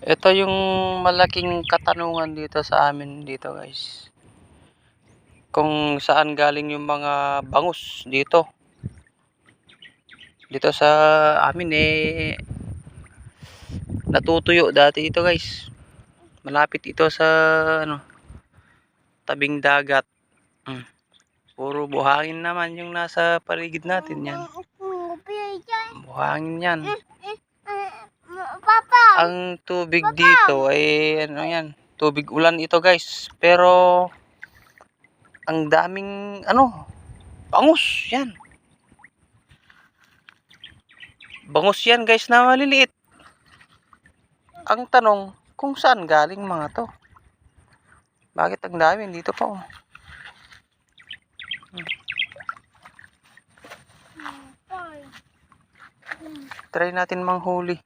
Ito yung malaking katanungan dito sa amin dito, guys. Kung saan galing yung mga bangus dito. Dito sa amin natutuyo dati ito, guys. Malapit ito sa tabing dagat. Puro buhangin naman yung nasa paligid natin yan. Buhangin yan. Ang tubig dito ay yan, tubig ulan ito, guys. Pero ang daming bangus yan. Bangus yan, guys, na maliliit. Ang tanong, kung saan galing mga to? Bakit ang dami dito pa? Try natin manghuli.